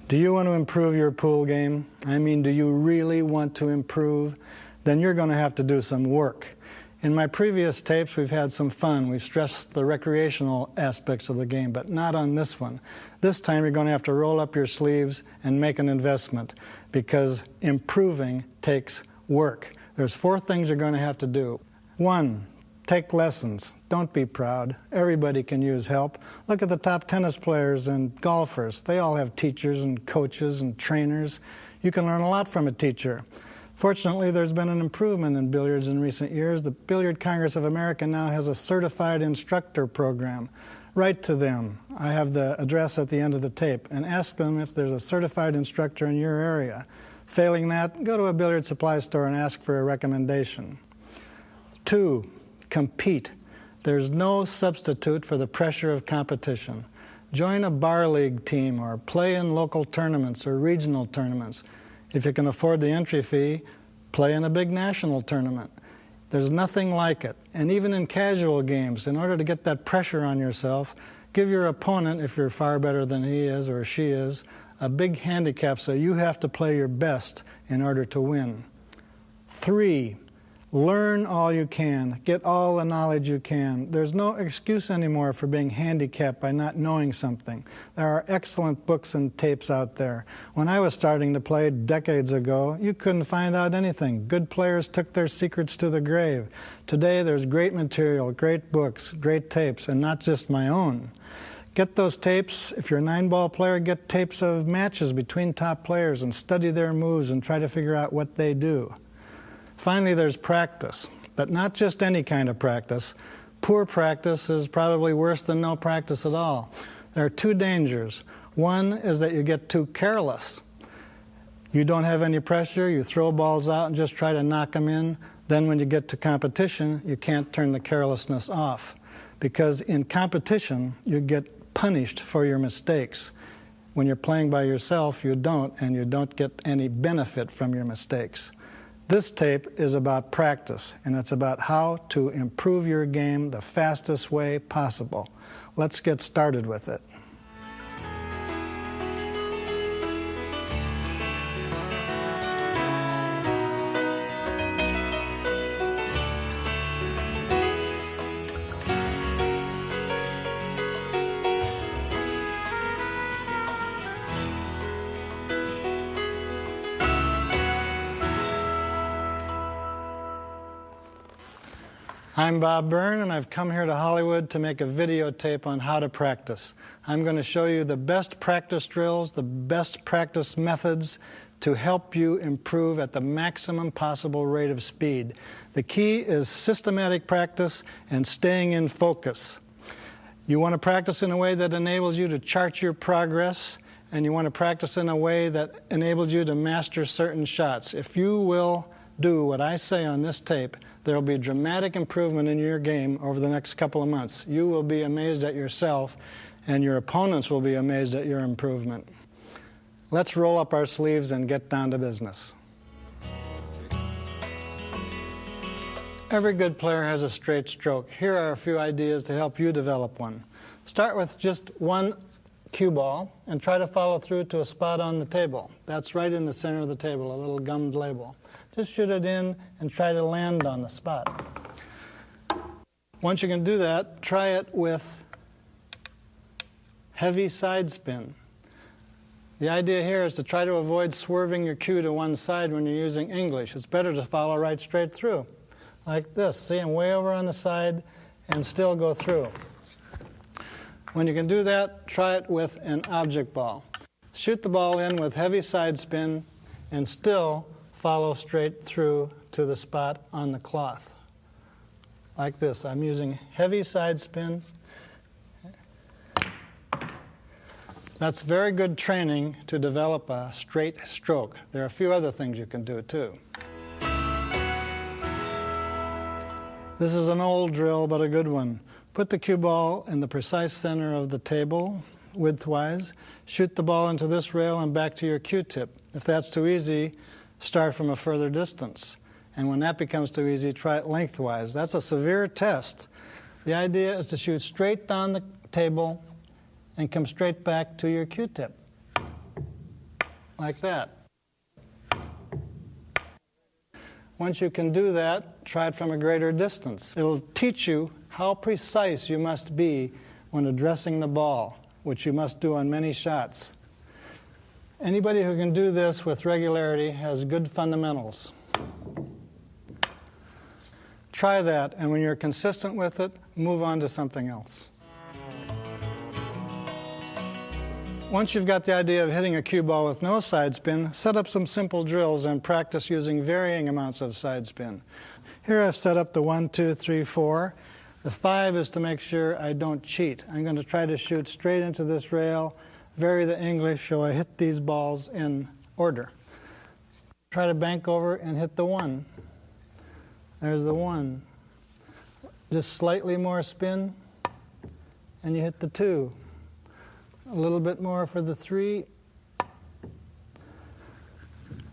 Do you want to improve your pool game? I mean, do you really want to improve? Then you're going to have to do some work. In my previous tapes, we've had some fun. We've stressed the recreational aspects of the game, but not on this one. This time, you're going to have to roll up your sleeves and make an investment, because improving takes work. There's 4 things you're going to have to do. 1, take lessons. Don't be proud. Everybody can use help. Look at the top tennis players and golfers. They all have teachers and coaches and trainers. You can learn a lot from a teacher. Fortunately, there's been an improvement in billiards in recent years. The Billiard Congress of America now has a certified instructor program. Write to them. I have the address at the end of the tape, and ask them if there's a certified instructor in your area. Failing that, go to a billiard supply store and ask for a recommendation. 2, compete. There's no substitute for the pressure of competition. Join a bar league team or play in local tournaments or regional tournaments. If you can afford the entry fee, play in a big national tournament. There's nothing like it. And even in casual games, in order to get that pressure on yourself, give your opponent, if you're far better than he is or she is, a big handicap so you have to play your best in order to win. 3, learn all you can. Get all the knowledge you can. There's no excuse anymore for being handicapped by not knowing something. There are excellent books and tapes out there. When I was starting to play decades ago, you couldn't find out anything. Good players took their secrets to the grave. Today there's great material, great books, great tapes, and not just my own. Get those tapes. If you're a 9-ball player, get tapes of matches between top players and study their moves and try to figure out what they do. Finally, there's practice, but not just any kind of practice. Poor practice is probably worse than no practice at all. There are 2 dangers. One is that you get too careless. You don't have any pressure, you throw balls out and just try to knock them in. Then when you get to competition, you can't turn the carelessness off. Because in competition, you get punished for your mistakes. When you're playing by yourself, you don't, and you don't get any benefit from your mistakes. This tape is about practice, and it's about how to improve your game the fastest way possible. Let's get started with it. I'm Bob Byrne, and I've come here to Hollywood to make a videotape on how to practice. I'm going to show you the best practice drills, the best practice methods to help you improve at the maximum possible rate of speed. The key is systematic practice and staying in focus. You want to practice in a way that enables you to chart your progress, and you want to practice in a way that enables you to master certain shots. If you will do what I say on this tape, there will be dramatic improvement in your game over the next couple of months. You will be amazed at yourself, and your opponents will be amazed at your improvement. Let's roll up our sleeves and get down to business. Every good player has a straight stroke. Here are a few ideas to help you develop one. Start with just one cue ball and try to follow through to a spot on the table. That's right in the center of the table, a little gummed label. Just shoot it in and try to land on the spot. Once you can do that, try it with heavy side spin. The idea here is to try to avoid swerving your cue to one side when you're using English. It's better to follow right straight through, like this. See, I'm way over on the side and still go through. When you can do that, try it with an object ball. Shoot the ball in with heavy side spin and still follow straight through to the spot on the cloth. Like this. I'm using heavy side spin. That's very good training to develop a straight stroke. There are a few other things you can do too. This is an old drill, but a good one. Put the cue ball in the precise center of the table, widthwise. Shoot the ball into this rail and back to your cue tip. If that's too easy, start from a further distance. And when that becomes too easy, try it lengthwise. That's a severe test. The idea is to shoot straight down the table and come straight back to your cue tip. like that. Once you can do that, try it from a greater distance. It'll teach you how precise you must be when addressing the ball, which you must do on many shots. Anybody who can do this with regularity has good fundamentals. Try that, and when you're consistent with it, move on to something else. Once you've got the idea of hitting a cue ball with no side spin, set up some simple drills and practice using varying amounts of side spin. Here I've set up the 1, 2, 3, 4. The 5 is to make sure I don't cheat. I'm going to try to shoot straight into this rail, vary the English so I hit these balls in order. Try to bank over and hit the 1. There's the 1. Just slightly more spin, and you hit the 2. A little bit more for the 3,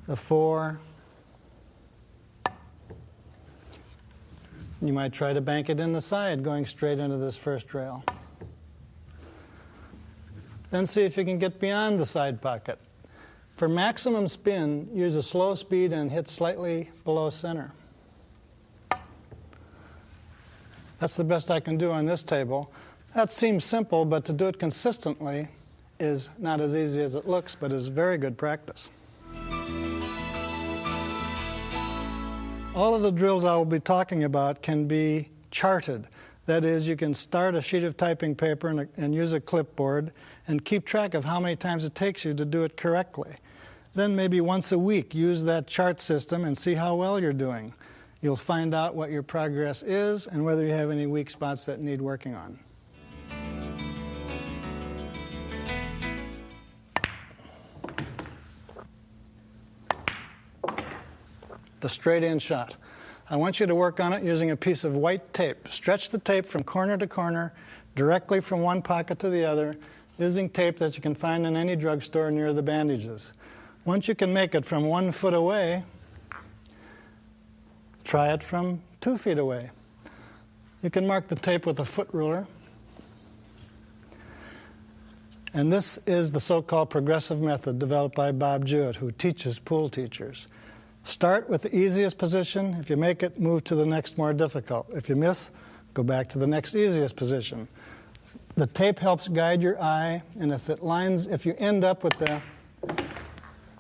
the 4. You might try to bank it in the side, going straight into this first rail. Then see if you can get beyond the side pocket. For maximum spin, use a slow speed and hit slightly below center. That's the best I can do on this table. That seems simple, but to do it consistently is not as easy as it looks, but is very good practice. All of the drills I will be talking about can be charted. That is, you can start a sheet of typing paper and use a clipboard and keep track of how many times it takes you to do it correctly. Then maybe once a week, use that chart system and see how well you're doing. You'll find out what your progress is and whether you have any weak spots that need working on. The straight-in shot. I want you to work on it using a piece of white tape. Stretch the tape from corner to corner, directly from one pocket to the other, using tape that you can find in any drugstore near the bandages. Once you can make it from 1 foot away, try it from 2 feet away. You can mark the tape with a foot ruler. And this is the so-called progressive method developed by Bob Jewett, who teaches pool teachers. Start with the easiest position. If you make it, move to the next more difficult. If you miss, go back to the next easiest position. The tape helps guide your eye, and if you end up with the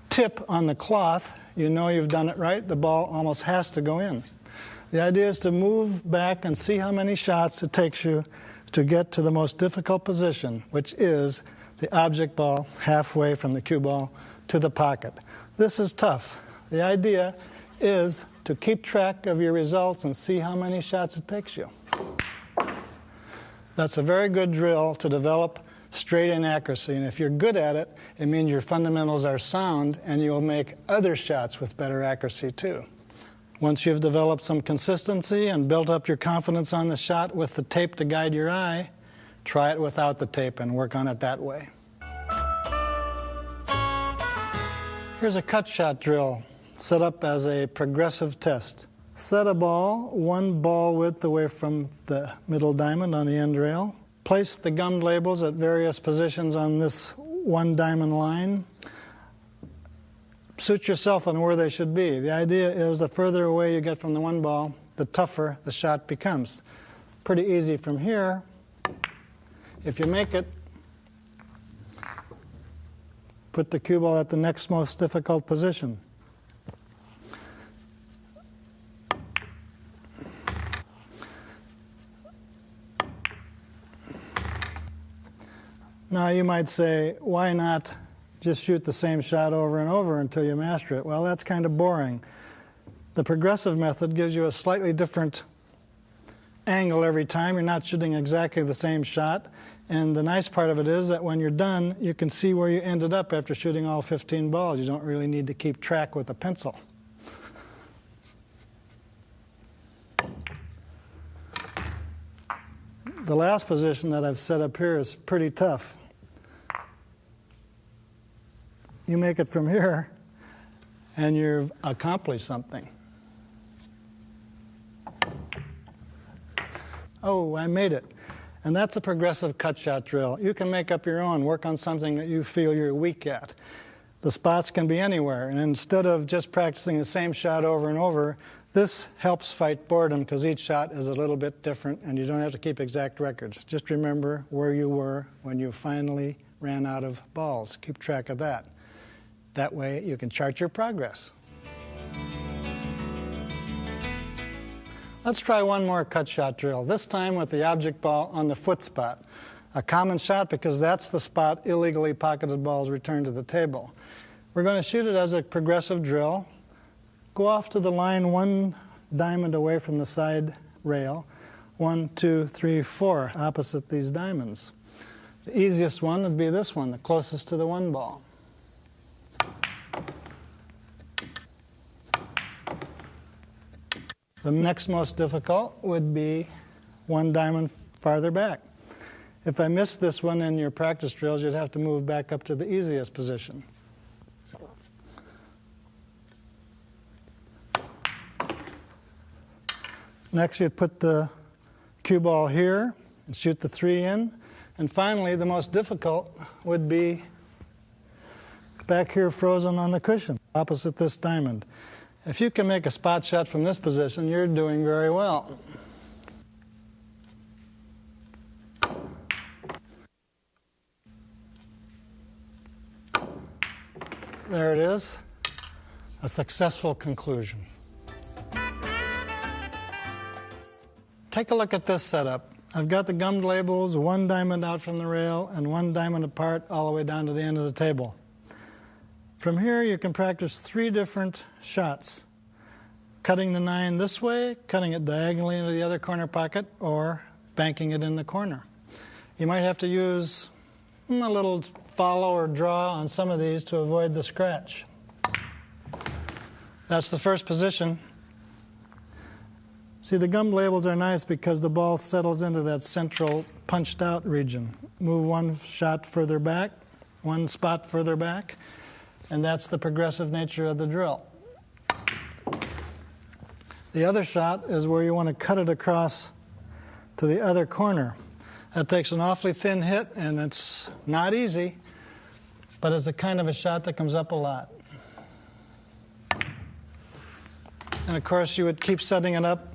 tip on the cloth, you know you've done it right. The ball almost has to go in. The idea is to move back and see how many shots it takes you to get to the most difficult position, which is the object ball halfway from the cue ball to the pocket. This is tough. The idea is to keep track of your results and see how many shots it takes you. That's a very good drill to develop straight-in accuracy, and if you're good at it, it means your fundamentals are sound and you'll make other shots with better accuracy too. Once you've developed some consistency and built up your confidence on the shot with the tape to guide your eye, try it without the tape and work on it that way. Here's a cut shot drill set up as a progressive test. Set a ball 1 ball width away from the middle diamond on the end rail. Place the gummed labels at various positions on this 1 diamond line. Suit yourself on where they should be. The idea is the further away you get from the 1 ball, the tougher the shot becomes. Pretty easy from here. If you make it, put the cue ball at the next most difficult position. Now you might say, why not just shoot the same shot over and over until you master it? Well, that's kind of boring. The progressive method gives you a slightly different angle every time. You're not shooting exactly the same shot. And the nice part of it is that when you're done, you can see where you ended up after shooting all 15 balls. You don't really need to keep track with a pencil. The last position that I've set up here is pretty tough. You make it from here, and you've accomplished something. Oh, I made it. And that's a progressive cut shot drill. You can make up your own, work on something that you feel you're weak at. The spots can be anywhere, and instead of just practicing the same shot over and over, this helps fight boredom because each shot is a little bit different and you don't have to keep exact records. Just remember where you were when you finally ran out of balls. Keep track of that. That way you can chart your progress. Let's try one more cut shot drill, this time with the object ball on the foot spot. A common shot because that's the spot illegally pocketed balls return to the table. We're going to shoot it as a progressive drill. Go off to the line 1 diamond away from the side rail. 1, 2, 3, 4, opposite these diamonds. The easiest one would be this one, the closest to the 1 ball. The next most difficult would be 1 diamond farther back. If I missed this one in your practice drills, you'd have to move back up to the easiest position. Next, you'd put the cue ball here and shoot the 3 in. And finally, the most difficult would be back here frozen on the cushion, opposite this diamond. If you can make a spot shot from this position, you're doing very well. There it is, a successful conclusion. Take a look at this setup. I've got the gummed labels, 1 diamond out from the rail and 1 diamond apart all the way down to the end of the table. From here you can practice 3 different shots. Cutting the 9 this way, cutting it diagonally into the other corner pocket, or banking it in the corner. You might have to use a little follow or draw on some of these to avoid the scratch. That's the first position. See, the gummed labels are nice because the ball settles into that central punched out region. Move 1 shot further back, 1 spot further back, and that's the progressive nature of the drill. The other shot is where you want to cut it across to the other corner. That takes an awfully thin hit, and it's not easy, but it's a kind of a shot that comes up a lot. And of course, you would keep setting it up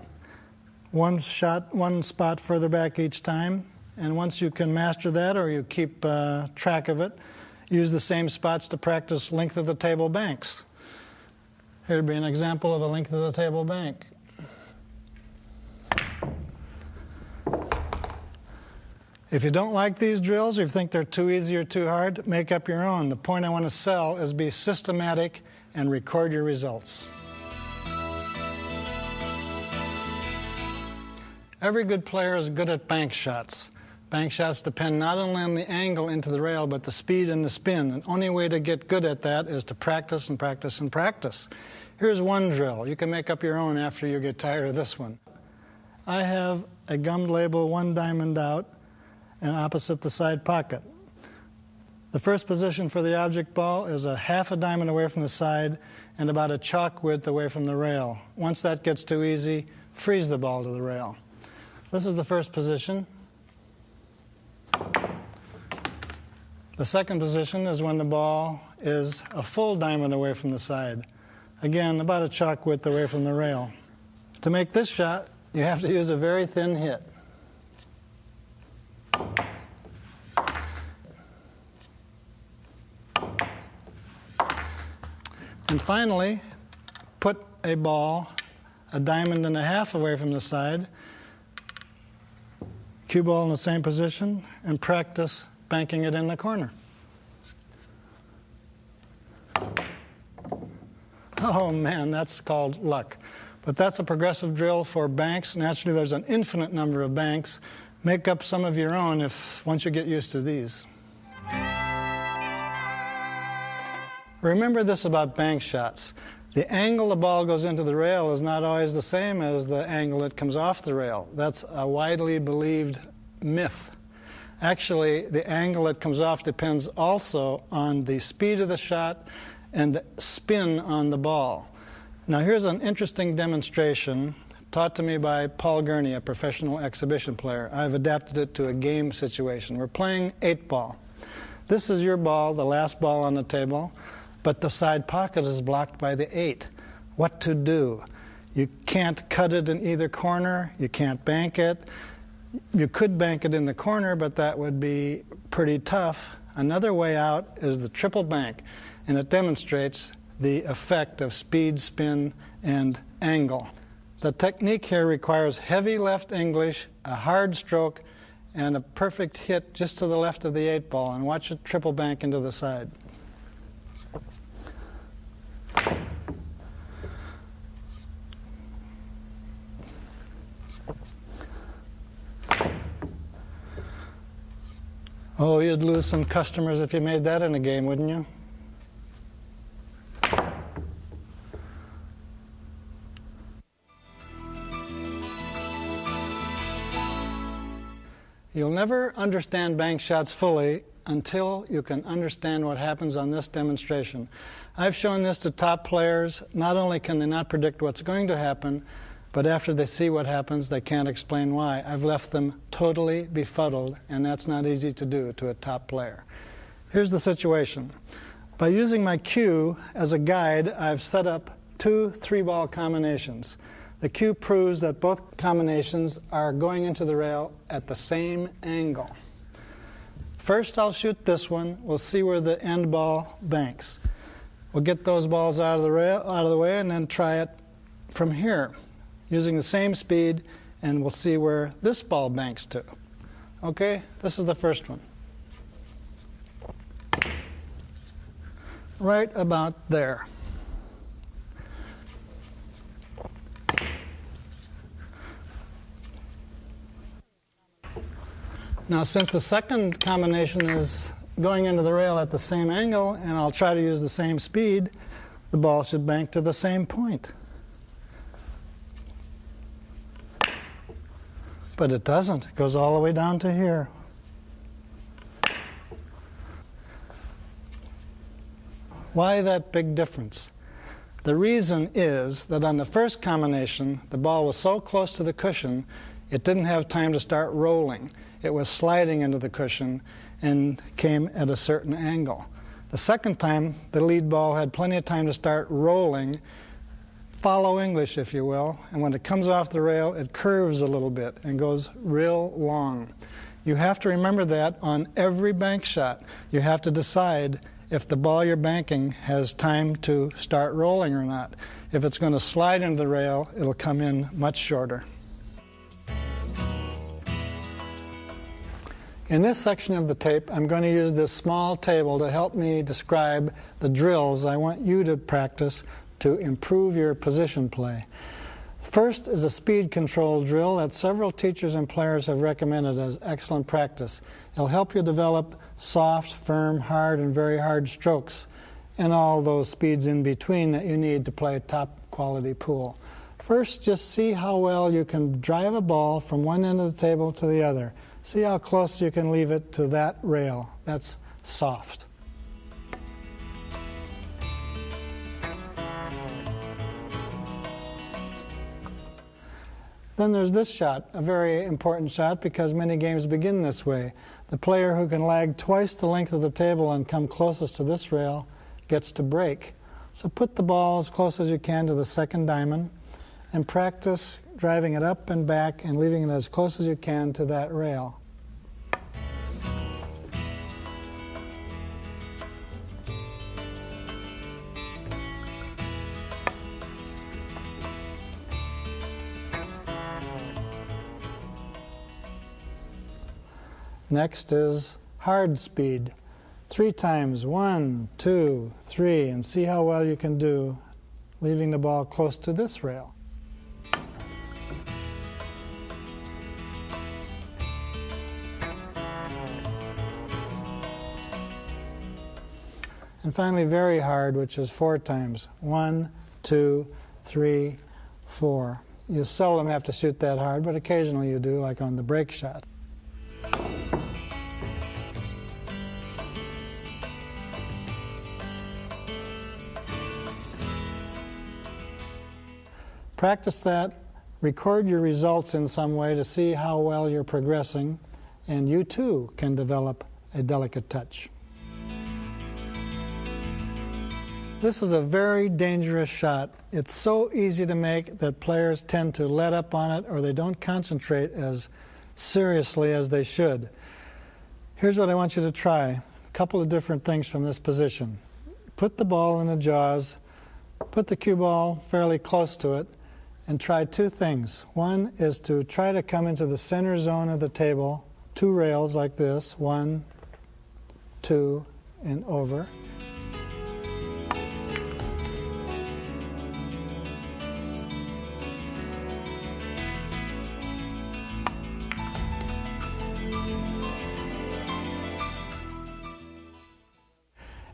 1 shot, 1 spot further back each time. And once you can master that, or you keep track of it, use the same spots to practice length of the table banks. Here would be an example of a length of the table bank. If you don't like these drills, or you think they're too easy or too hard, make up your own. The point I want to sell is be systematic and record your results. Every good player is good at bank shots. Bank shots depend not only on the angle into the rail, but the speed and the spin. The only way to get good at that is to practice and practice and practice. Here's one drill. You can make up your own after you get tired of this one. I have a gummed label 1 diamond out and opposite the side pocket. The first position for the object ball is a half a diamond away from the side and about a chalk width away from the rail. Once that gets too easy, freeze the ball to the rail. This is the first position. The second position is when the ball is a full diamond away from the side. Again, about a chalk width away from the rail. To make this shot, you have to use a very thin hit. And finally, put a ball a diamond and a half away from the side, cue ball in the same position, and practice banking it in the corner. Oh man, that's called luck. But that's a progressive drill for banks. Naturally, there's an infinite number of banks. Make up some of your own once you get used to these. Remember this about bank shots. The angle the ball goes into the rail is not always the same as the angle it comes off the rail. That's a widely believed myth. Actually, the angle it comes off depends also on the speed of the shot and the spin on the ball. Now here's an interesting demonstration taught to me by Paul Gurney, a professional exhibition player. I've adapted it to a game situation. We're playing 8-ball. This is your ball, the last ball on the table. but the side pocket is blocked by the 8. What to do? You can't cut it in either corner. You can't bank it. You could bank it in the corner, but that would be pretty tough. Another way out is the triple bank, and it demonstrates the effect of speed, spin, and angle. The technique here requires heavy left English, a hard stroke, and a perfect hit just to the left of the 8 ball. And watch it triple bank into the side. Oh, you'd lose some customers if you made that in a game, wouldn't you? You'll never understand bank shots fully until you can understand what happens on this demonstration. I've shown this to top players. Not only can they not predict what's going to happen, but after they see what happens, they can't explain why. I've left them totally befuddled, and that's not easy to do to a top player. Here's the situation. By using my cue as a guide, I've set up 2 3-ball combinations. The cue proves that both combinations are going into the rail at the same angle. First, I'll shoot this one. We'll see where the end ball banks. We'll get those balls out of the way, and then try it from here, using the same speed, and we'll see where this ball banks to. Okay, this is the first one. Right about there. Now, since the second combination is going into the rail at the same angle, and I'll try to use the same speed, the ball should bank to the same point. But it doesn't. It goes all the way down to here. Why that big difference? The reason is that on the first combination, the ball was so close to the cushion, it didn't have time to start rolling. It was sliding into the cushion and came at a certain angle. The second time, the lead ball had plenty of time to start rolling, follow English, if you will, and when it comes off the rail, it curves a little bit and goes real long. You have to remember that on every bank shot. You have to decide if the ball you're banking has time to start rolling or not. If it's going to slide into the rail, it'll come in much shorter. In this section of the tape, I'm going to use this small table to help me describe the drills I want you to practice to improve your position play. First is a speed control drill that several teachers and players have recommended as excellent practice. It'll help you develop soft, firm, hard, and very hard strokes, and all those speeds in between that you need to play top quality pool. First, just see how well you can drive a ball from one end of the table to the other. See how close you can leave it to that rail. That's soft. Then there's this shot, a very important shot because many games begin this way. The player who can lag twice the length of the table and come closest to this rail gets to break. So put the ball as close as you can to the second diamond and practice driving it up and back and leaving it as close as you can to that rail. Next is hard speed. 3 times, 1, 2, 3, and see how well you can do leaving the ball close to this rail. And finally, very hard, which is 4 times. 1, 2, 3, 4. You seldom have to shoot that hard, but occasionally you do, like on the break shot. Practice that, record your results in some way to see how well you're progressing, and you too can develop a delicate touch. This is a very dangerous shot. It's so easy to make that players tend to let up on it, or they don't concentrate as seriously as they should. Here's what I want you to try. A couple of different things from this position. Put the ball in the jaws, put the cue ball fairly close to it, and try two things. One is to try to come into the center zone of the table, two rails like this, 1, 2, and over.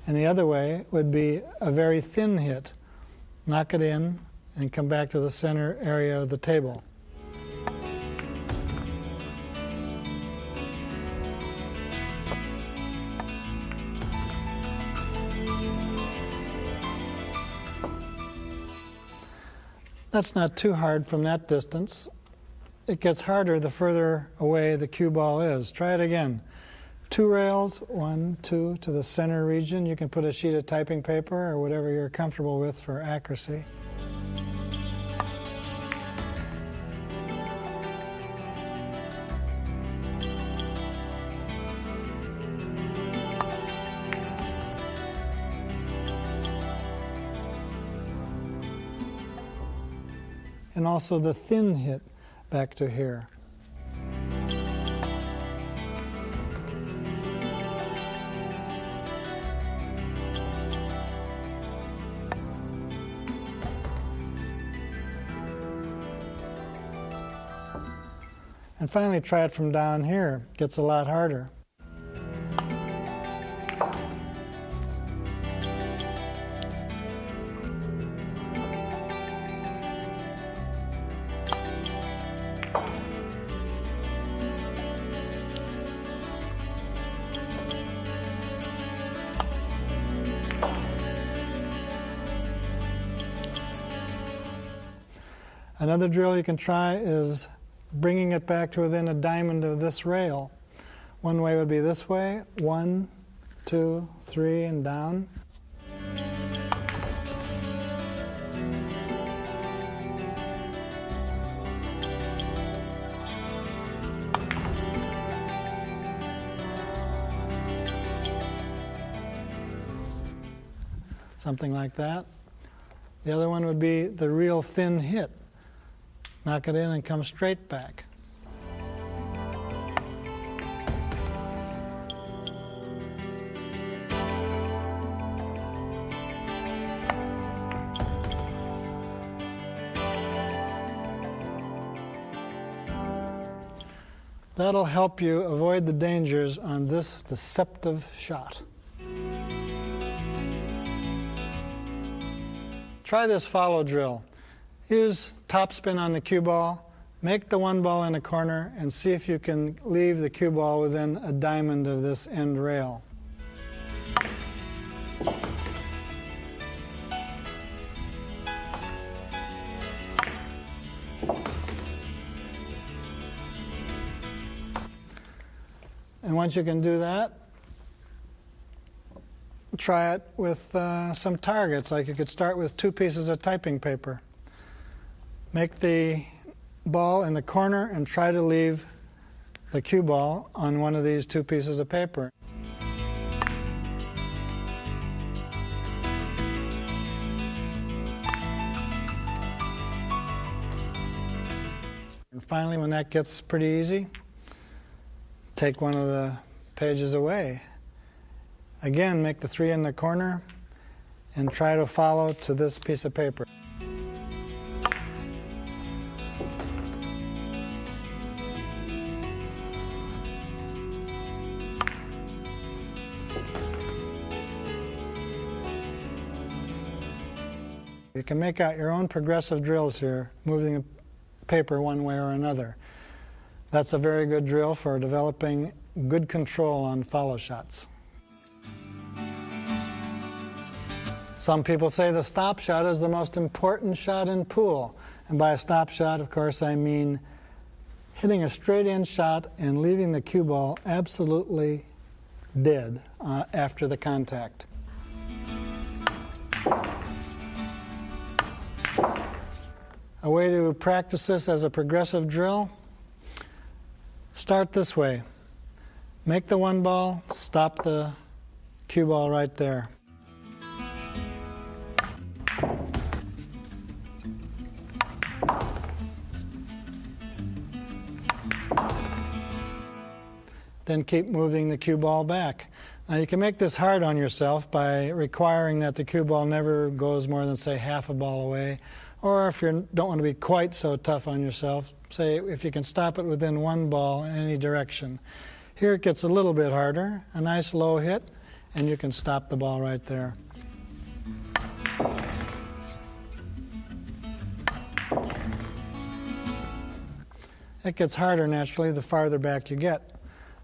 And the other way would be a very thin hit. Knock it in and come back to the center area of the table. That's not too hard from that distance. It gets harder the further away the cue ball is. Try it again. Two rails, 1, 2, to the center region. You can put a sheet of typing paper or whatever you're comfortable with for accuracy. And also the thin hit back to here. And finally, try it from down here. It gets a lot harder. Another drill you can try is bringing it back to within a diamond of this rail. One way would be this way, 1, 2, 3, and down. Something like that. The other one would be the real thin hit. Knock it in and come straight back. That'll help you avoid the dangers on this deceptive shot. Try this follow drill. Use topspin on the cue ball, make the one ball in a corner, and see if you can leave the cue ball within a diamond of this end rail. And once you can do that, try it with some targets. Like you could start with 2 pieces of typing paper. Make the ball in the corner and try to leave the cue ball on one of these 2 pieces of paper. And finally, when that gets pretty easy, take one of the pages away. Again, make the 3 in the corner and try to follow to this piece of paper. You can make out your own progressive drills here, moving the paper one way or another. That's a very good drill for developing good control on follow shots. Some people say the stop shot is the most important shot in pool. And by a stop shot, of course, I mean hitting a straight-in shot and leaving the cue ball absolutely dead after the contact. A way to practice this as a progressive drill, start this way. Make the one ball, stop the cue ball right there. Then keep moving the cue ball back. Now you can make this hard on yourself by requiring that the cue ball never goes more than, say, half a ball away. Or if you don't want to be quite so tough on yourself, say if you can stop it within one ball in any direction. Here it gets a little bit harder, a nice low hit, and you can stop the ball right there. It gets harder naturally the farther back you get.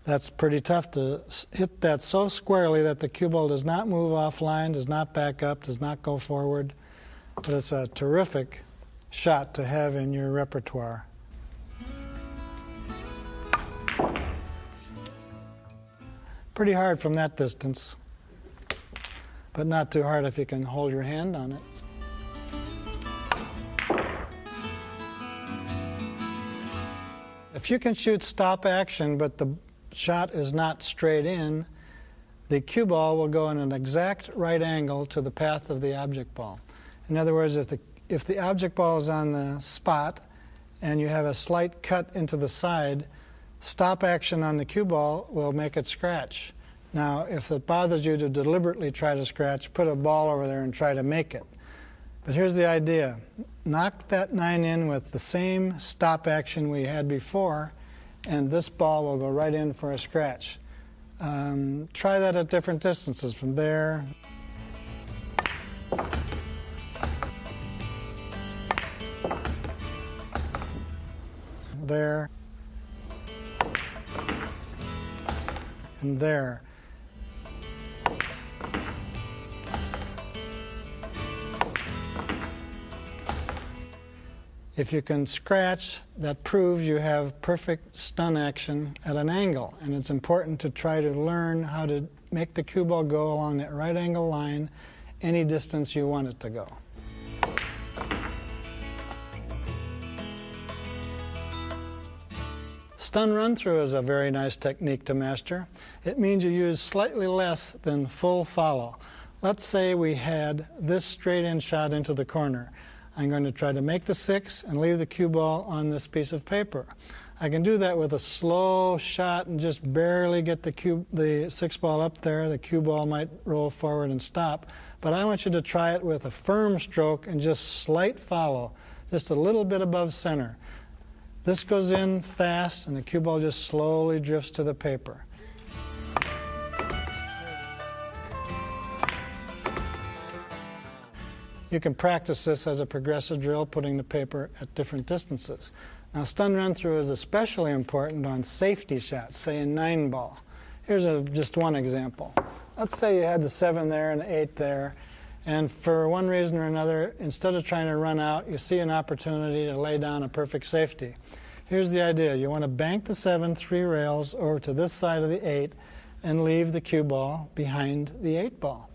That's pretty tough to hit that so squarely that the cue ball does not move offline, does not back up, does not go forward. But it's a terrific shot to have in your repertoire. Pretty hard from that distance, but not too hard if you can hold your hand on it. If you can shoot stop action, but the shot is not straight in, the cue ball will go in an exact right angle to the path of the object ball. In other words, if the object ball is on the spot and you have a slight cut into the side, stop action on the cue ball will make it scratch. Now, if it bothers you to deliberately try to scratch, put a ball over there and try to make it. But here's the idea. Knock that 9 in with the same stop action we had before, and this ball will go right in for a scratch. Try that at different distances from there. There. And there. If you can scratch, that proves you have perfect stun action at an angle. And it's important to try to learn how to make the cue ball go along that right angle line any distance you want it to go. Stun run-through is a very nice technique to master. It means you use slightly less than full follow. Let's say we had this straight-in shot into the corner. I'm going to try to make the 6 and leave the cue ball on this piece of paper. I can do that with a slow shot and just barely get the 6 ball up there. The cue ball might roll forward and stop. But I want you to try it with a firm stroke and just slight follow, just a little bit above center. This goes in fast, and the cue ball just slowly drifts to the paper. You can practice this as a progressive drill, putting the paper at different distances. Now, stun run-through is especially important on safety shots, say in 9-ball. Here's just one example. Let's say you had the 7 there and the 8 there, and for one reason or another, instead of trying to run out, you see an opportunity to lay down a perfect safety. Here's the idea. You want to bank the 7 3 rails over to this side of the 8 and leave the cue ball behind the 8 ball.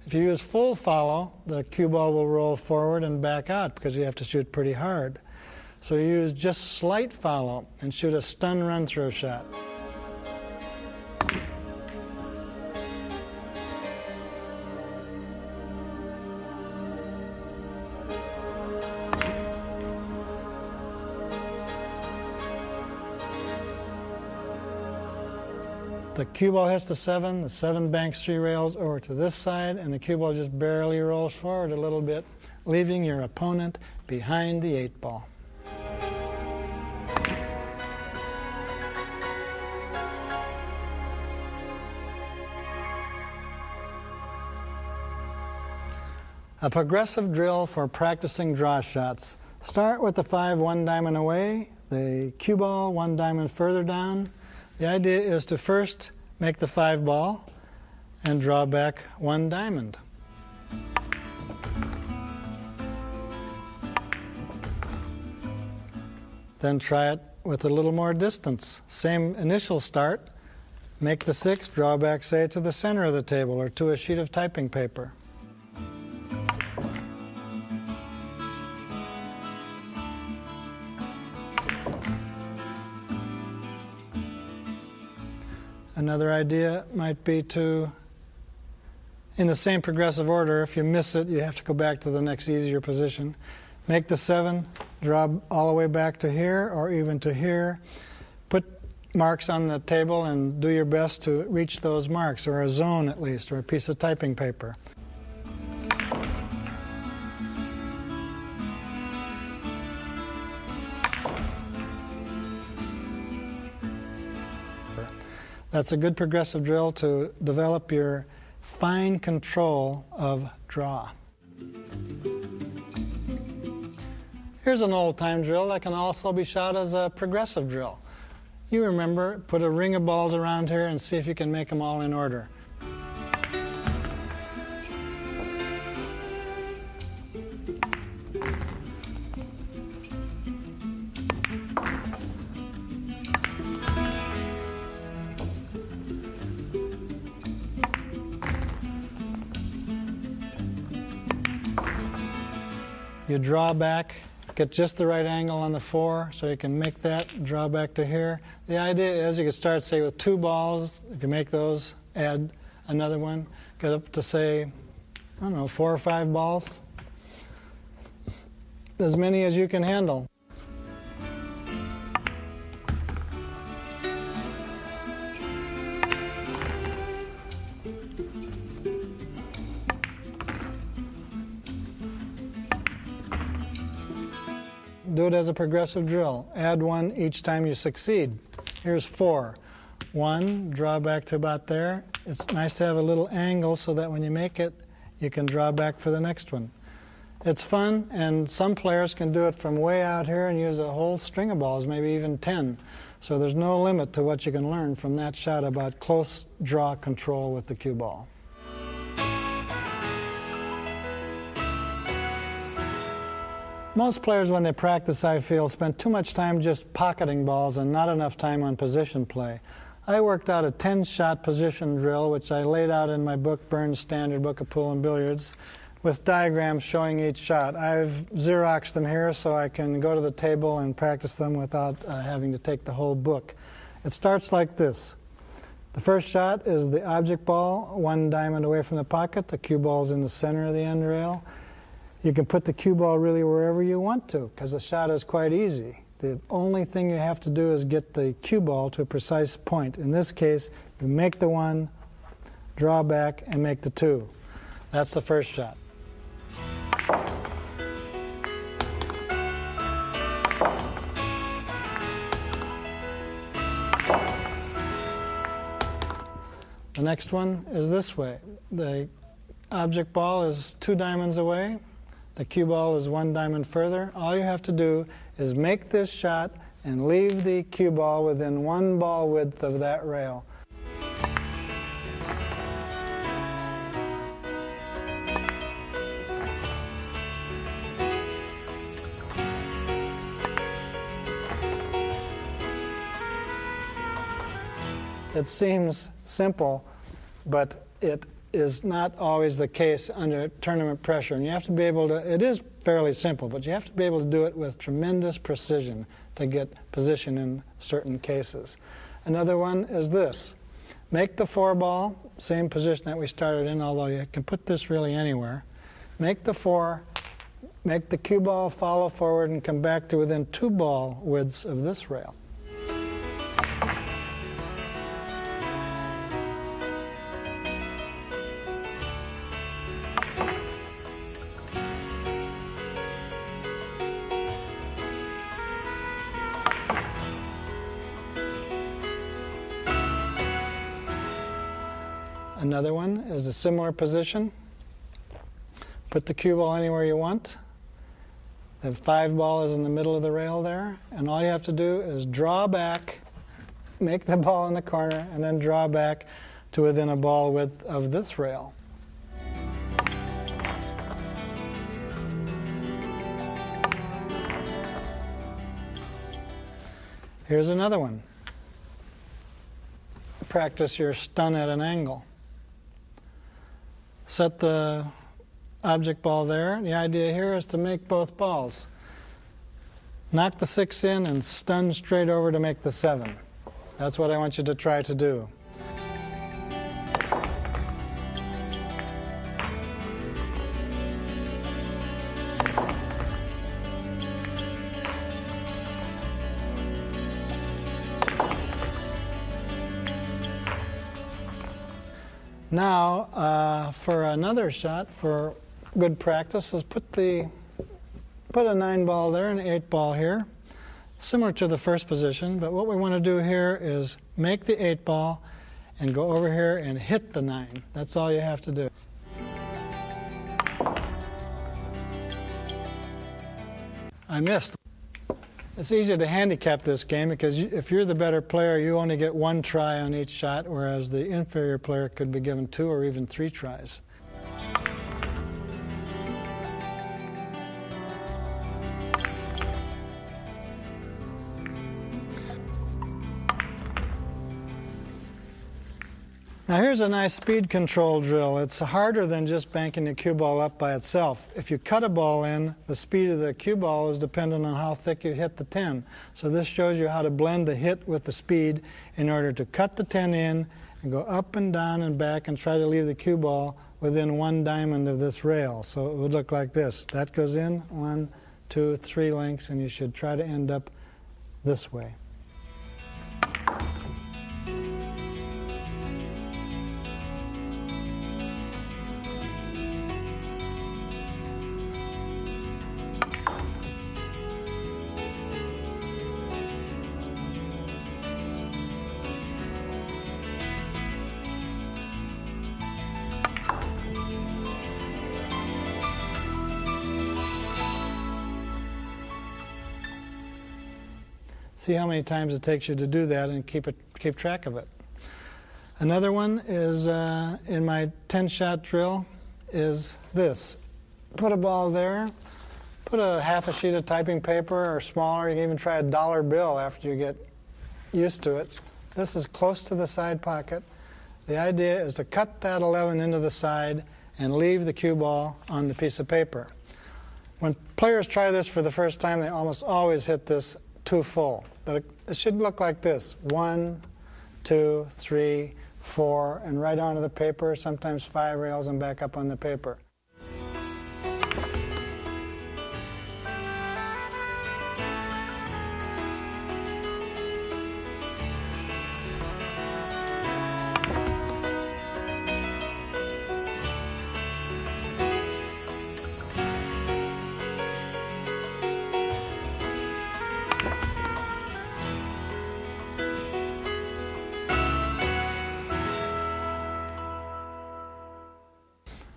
If you use full follow, the cue ball will roll forward and back out because you have to shoot pretty hard. So you use just slight follow and shoot a stun run-through shot. The cue ball hits the 7 banks 3 rails over to this side, and the cue ball just barely rolls forward a little bit, leaving your opponent behind the 8 ball. A progressive drill for practicing draw shots. Start with the 5 1 diamond away, the cue ball 1 diamond further down. The idea is to first make the 5 ball and draw back 1 diamond. Then try it with a little more distance. Same initial start. Make the 6, draw back, say, to the center of the table or to a sheet of typing paper. Another idea might be to, in the same progressive order, if you miss it, you have to go back to the next easier position. Make the 7, draw all the way back to here or even to here. Put marks on the table and do your best to reach those marks, or a zone at least, or a piece of typing paper. That's a good progressive drill to develop your fine control of draw. Here's an old-time drill that can also be shot as a progressive drill. You remember, put a ring of balls around here and see if you can make them all in order. You draw back, get just the right angle on the 4 so you can make that, draw back to here. The idea is you can start, say, with 2 balls. If you make those, add another one. Get up to, say, I don't know, 4 or 5 balls. As many as you can handle. Do it as a progressive drill. Add 1 each time you succeed. Here's 4. 1, draw back to about there. It's nice to have a little angle so that when you make it, you can draw back for the next one. It's fun, and some players can do it from way out here and use a whole string of balls, maybe even 10. So there's no limit to what you can learn from that shot about close draw control with the cue ball. Most players, when they practice, I feel, spend too much time just pocketing balls and not enough time on position play. I worked out a 10-shot position drill, which I laid out in my book, Byrne's Standard Book of Pool and Billiards, with diagrams showing each shot. I've Xeroxed them here so I can go to the table and practice them without having to take the whole book. It starts like this. The first shot is the object ball, 1 diamond away from the pocket. The cue ball's in the center of the end rail. You can put the cue ball really wherever you want to, because the shot is quite easy. The only thing you have to do is get the cue ball to a precise point. In this case, you make the 1, draw back, and make the 2. That's the first shot. The next one is this way. The object ball is 2 diamonds away. The cue ball is 1 diamond further. All you have to do is make this shot and leave the cue ball within 1 ball width of that rail. It seems simple, but it is not always the case under tournament pressure. And you have to be able to, it is fairly simple, but you have to be able to do it with tremendous precision to get position in certain cases. Another one is this. Make the 4 ball, same position that we started in, although you can put this really anywhere. Make the 4, make the cue ball follow forward and come back to within 2 ball widths of this rail. Another one is a similar position. Put the cue ball anywhere you want. The 5 ball is in the middle of the rail there, and all you have to do is draw back, make the ball in the corner, and then draw back to within a ball width of this rail. Here's another one. Practice your stun at an angle. Set the object ball there. The idea here is to make both balls. Knock the 6 in and stun straight over to make the 7. That's what I want you to try to do. Now, for another shot, for good practice, is put a 9-ball there and an 8-ball here, similar to the first position. But what we want to do here is make the 8-ball and go over here and hit the 9. That's all you have to do. I missed. It's easy to handicap this game because if you're the better player, you only get 1 try on each shot, whereas the inferior player could be given 2 or even 3 tries. Now here's a nice speed control drill. It's harder than just banking the cue ball up by itself. If you cut a ball in, the speed of the cue ball is dependent on how thick you hit the 10. So this shows you how to blend the hit with the speed in order to cut the 10 in and go up and down and back and try to leave the cue ball within 1 diamond of this rail. So it would look like this. That goes in 1, 2, 3 lengths, and you should try to end up this way. See how many times it takes you to do that and keep track of it. Another one is in my 10-shot drill is this. Put a ball there, put a half a sheet of typing paper or smaller. You can even try a dollar bill after you get used to it. This is close to the side pocket. The idea is to cut that 11 into the side and leave the cue ball on the piece of paper. When players try this for the first time, they almost always hit this too full. But it should look like this. 1, 2, 3, 4, and right onto the paper, sometimes 5 rails and back up on the paper.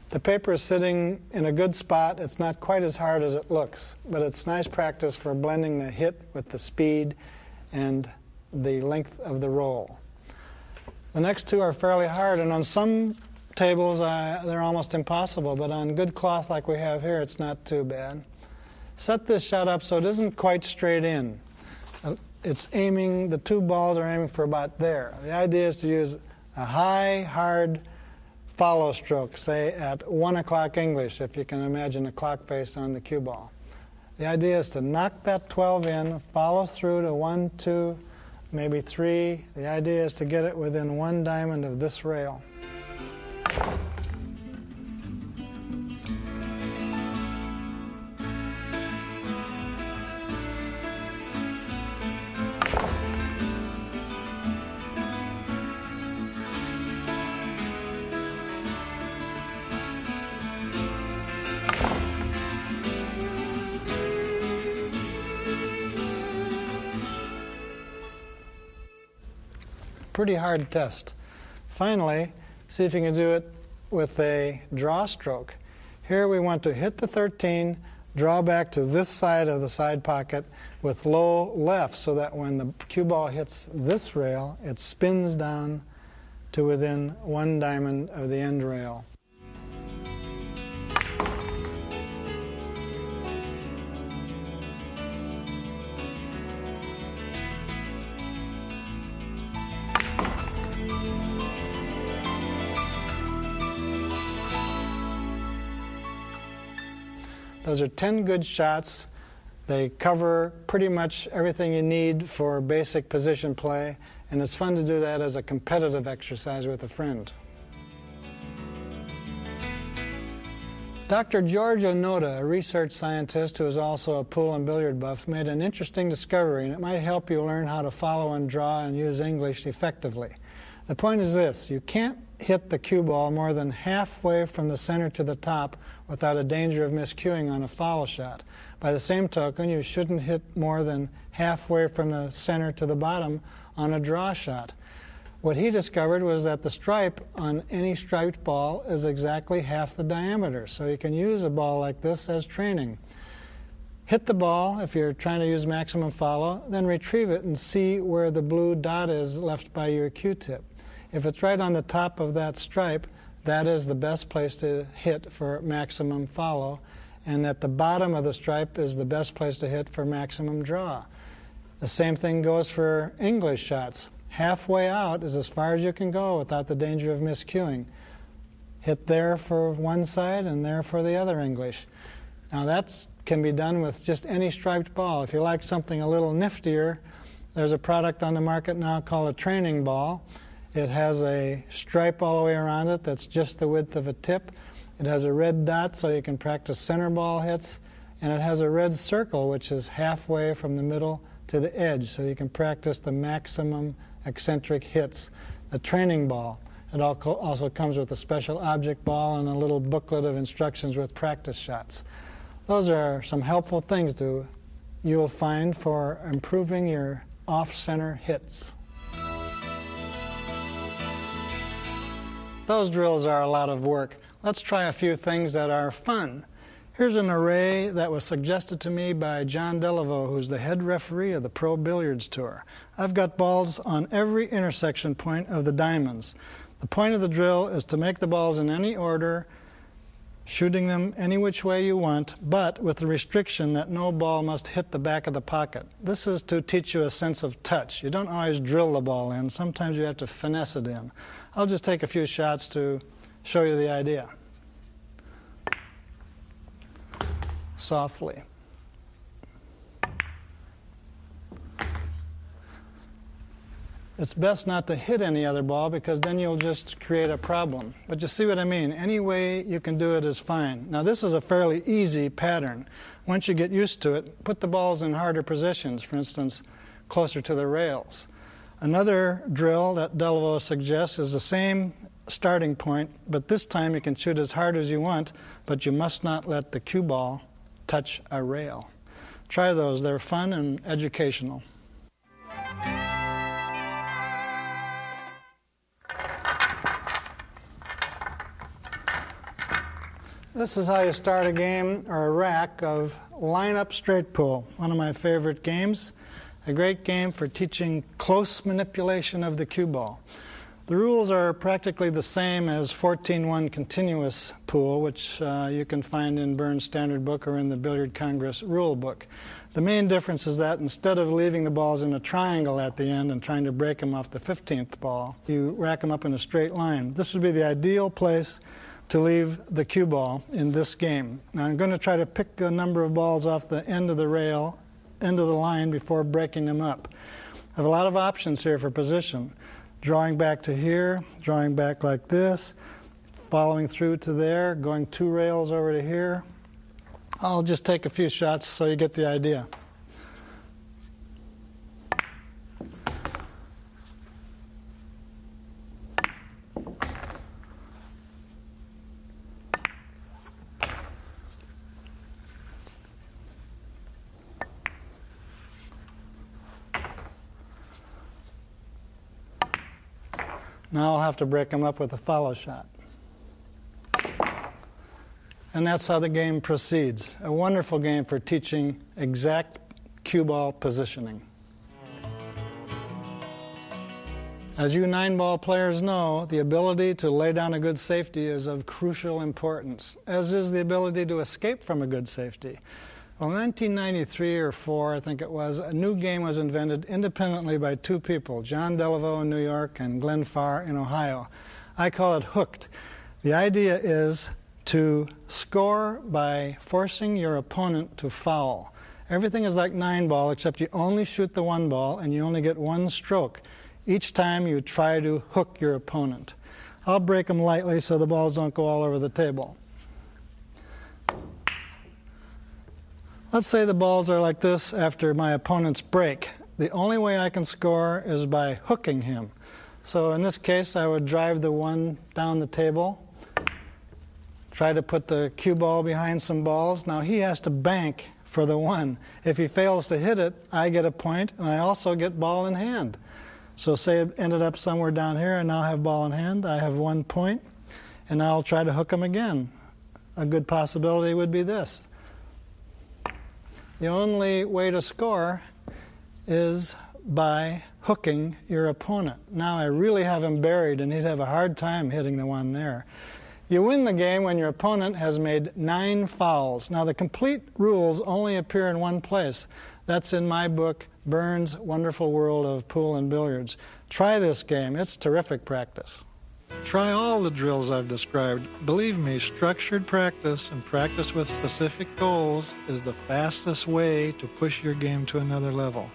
The paper is sitting in a good spot. It's not quite as hard as it looks, but it's nice practice for blending the hit with the speed and the length of the roll. The next 2 are fairly hard, and on some tables they're almost impossible, but on good cloth like we have here, it's not too bad. Set this shot up so it isn't quite straight in. It's aiming, the 2 balls are aiming for about there. The idea is to use a high, hard follow stroke, say at 1 o'clock English, if you can imagine a clock face on the cue ball. The idea is to knock that 12 in, follow through to 1, 2, maybe 3. The idea is to get it within 1 diamond of this rail. Pretty hard test. Finally, see if you can do it with a draw stroke. Here we want to hit the 13, draw back to this side of the side pocket with low left so that when the cue ball hits this rail, it spins down to within 1 diamond of the end rail. Those are 10 good shots. They cover pretty much everything you need for basic position play, and it's fun to do that as a competitive exercise with a friend. Dr. George Onoda, a research scientist who is also a pool and billiard buff, made an interesting discovery, and it might help you learn how to follow and draw and use English effectively. The point is this: you can't hit the cue ball more than halfway from the center to the top without a danger of miscuing on a foul shot. By the same token, you shouldn't hit more than halfway from the center to the bottom on a draw shot. What he discovered was that the stripe on any striped ball is exactly half the diameter, so you can use a ball like this as training. Hit the ball if you're trying to use maximum follow, then retrieve it and see where the blue dot is left by your cue tip. If it's right on the top of that stripe, that is the best place to hit for maximum follow, and at the bottom of the stripe is the best place to hit for maximum draw. The same thing goes for English shots. Halfway out is as far as you can go without the danger of miscuing. Hit there for one side and there for the other English. Now that can be done with just any striped ball. If you like something a little niftier, there's a product on the market now called a training ball. It has a stripe all the way around it that's just the width of a tip. It has a red dot so you can practice center ball hits, and it has a red circle which is halfway from the middle to the edge so you can practice the maximum eccentric hits. The training ball. It also comes with a special object ball and a little booklet of instructions with practice shots. Those are some helpful things you'll find for improving your off-center hits. Those drills are a lot of work. Let's try a few things that are fun. Here's an array that was suggested to me by John Delaveau, who's the head referee of the Pro Billiards Tour. I've got balls on every intersection point of the diamonds. The point of the drill is to make the balls in any order, shooting them any which way you want, but with the restriction that no ball must hit the back of the pocket. This is to teach you a sense of touch. You don't always drill the ball in. Sometimes you have to finesse it in. I'll just take a few shots to show you the idea. Softly. It's best not to hit any other ball because then you'll just create a problem. But you see what I mean? Any way you can do it is fine. Now this is a fairly easy pattern. Once you get used to it, put the balls in harder positions, for instance, closer to the rails. Another drill that Delaveau suggests is the same starting point, but this time you can shoot as hard as you want, but you must not let the cue ball touch a rail. Try those. They're fun and educational. This is how you start a game or a rack of line-up straight pull, one of my favorite games. A great game for teaching close manipulation of the cue ball. The rules are practically the same as 14-1 continuous pool, which you can find in Byrne's standard book or in the Billiard Congress rule book. The main difference is that instead of leaving the balls in a triangle at the end and trying to break them off the 15th ball, you rack them up in a straight line. This would be the ideal place to leave the cue ball in this game. Now I'm going to try to pick a number of balls off the end of the rail, end of the line before breaking them up. I have a lot of options here for position. Drawing back to here, drawing back like this, following through to there, going 2 rails over to here. I'll just take a few shots so you get the idea. Now I'll have to break them up with a follow shot. And that's how the game proceeds. A wonderful game for teaching exact cue ball positioning. As you 9-ball players know, the ability to lay down a good safety is of crucial importance, as is the ability to escape from a good safety. Well, in 1993 or 4, I think it was, a new game was invented independently by 2 people, John Delaveau in New York and Glenn Farr in Ohio. I call it hooked. The idea is to score by forcing your opponent to foul. Everything is like 9-ball, except you only shoot the 1 ball and you only get 1 stroke each time you try to hook your opponent. I'll break them lightly so the balls don't go all over the table. Let's say the balls are like this after my opponent's break. The only way I can score is by hooking him. So in this case, I would drive the one down the table, try to put the cue ball behind some balls. Now he has to bank for the one. If he fails to hit it, I get a point, and I also get ball in hand. So say it ended up somewhere down here, and now I have ball in hand. I have 1 point, and now I'll try to hook him again. A good possibility would be this. The only way to score is by hooking your opponent. Now I really have him buried, and he'd have a hard time hitting the one there. You win the game when your opponent has made 9 fouls. Now the complete rules only appear in one place. That's in my book, Byrne's Wonderful World of Pool and Billiards. Try this game. It's terrific practice. Try all the drills I've described. Believe me, structured practice and practice with specific goals is the fastest way to push your game to another level.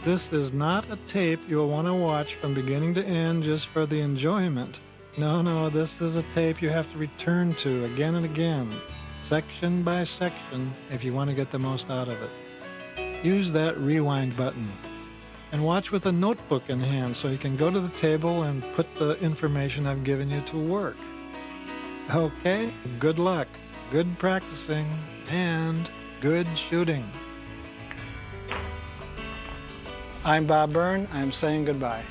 This is not a tape you'll want to watch from beginning to end just for the enjoyment. No, this is a tape you have to return to again and again, section by section, if you want to get the most out of it. Use that rewind button and watch with a notebook in hand so you can go to the table and put the information I've given you to work. Okay, good luck, good practicing, and good shooting. I'm Bob Byrne. I'm saying goodbye.